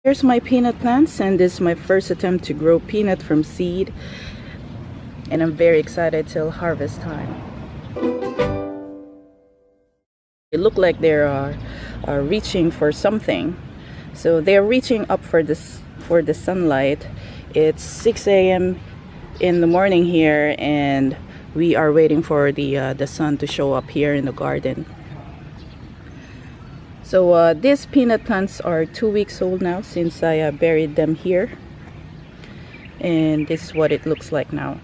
Here's my peanut plants, and this is my first attempt to grow peanut from seed, and I'm very excited till harvest time. It look like they're reaching for something, so they're reaching up for the sunlight. It's 6 a.m. in the morning here, and we are waiting for the sun to show up here in the garden. So these peanut plants are 2 weeks old now since I buried them here, and this is what it looks like now.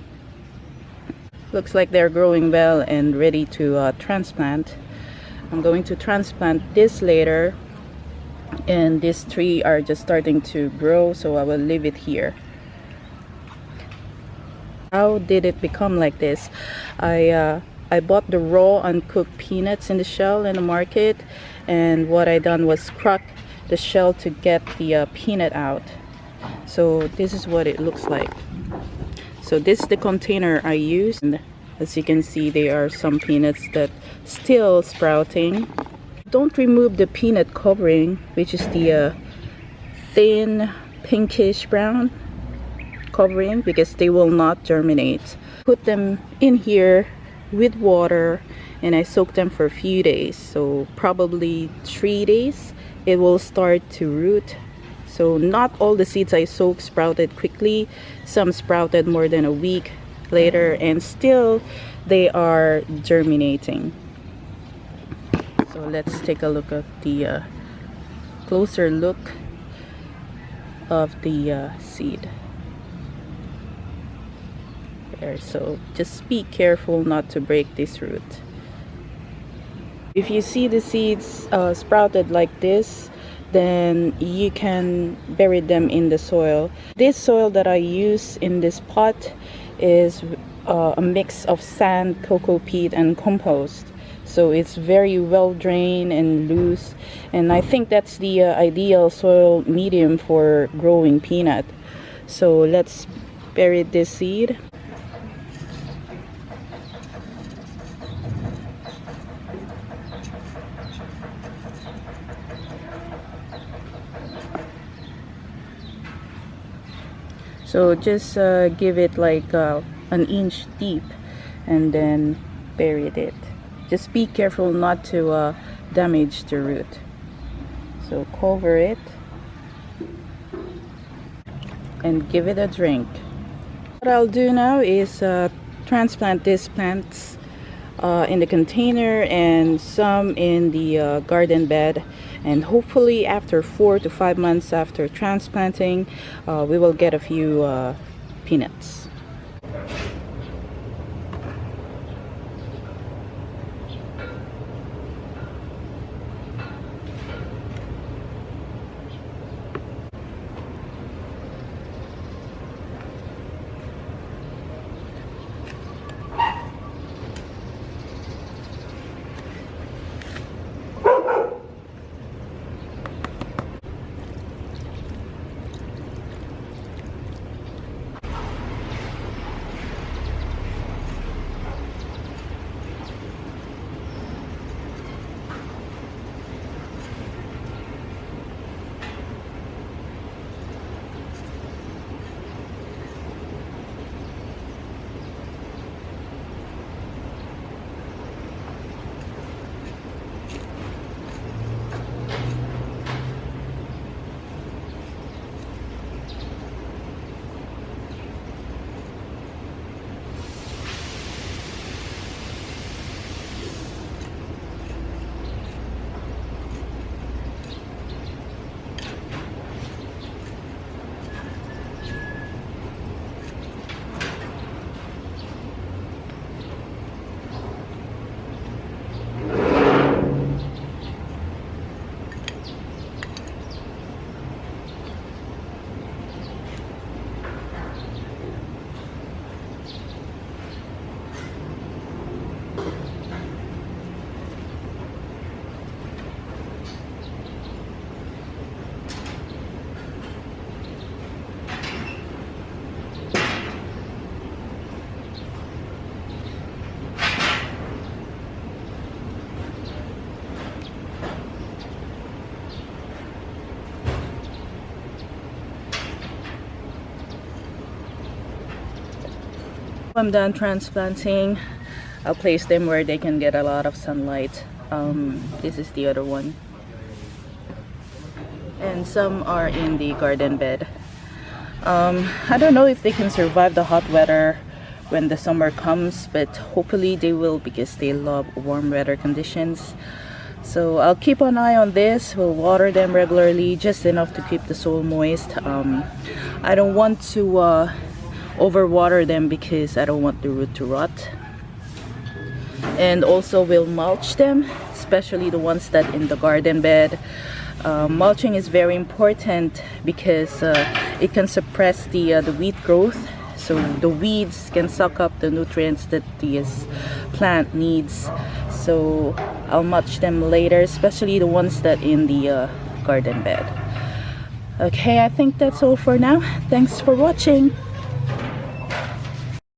Looks like they're growing well and ready to transplant. I'm going to transplant this later, and these three are just starting to grow, so I will leave it here. How did it become like this? I bought the raw uncooked peanuts in the shell in the market, and what I done was crack the shell to get the peanut out. So this is what it looks like. So this is the container I used, and as you can see, there are some peanuts that still sprouting. Don't remove the peanut covering, which is the thin pinkish brown covering, because they will not germinate. Put them in here with water, and I soak them for a few days, so probably 3 days. It will start to root. So not all the seeds I soaked sprouted quickly. Some sprouted more than a week later, and still they are germinating. So let's take a look at the closer look of the seed there. So just be careful not to break this root. If you see the seeds sprouted like this, then you can bury them in the soil. This soil that I use in this pot is a mix of sand, cocoa peat, and compost. So it's very well drained and loose, and I think that's the ideal soil medium for growing peanut. So let's bury this seed. So just give it like an inch deep, and then bury it. Just be careful not to damage the root. So cover it and give it a drink. What I'll do now is transplant these plants in the container and some in the garden bed, and hopefully after 4 to 5 months after transplanting, we will get a few peanuts. I'm done transplanting. I'll place them where they can get a lot of sunlight. This is the other one. And some are in the garden bed. I don't know if they can survive the hot weather when the summer comes, but hopefully they will because they love warm weather conditions. So I'll keep an eye on this. We'll water them regularly, just enough to keep the soil moist. I don't want to overwater them because I don't want the root to rot. And also we'll mulch them, especially the ones that in the garden bed. Mulching is very important because it can suppress the weed growth, so the weeds can suck up the nutrients that this plant needs. So I'll mulch them later, especially the ones that in the garden bed. Okay, I think that's all for now. Thanks for watching.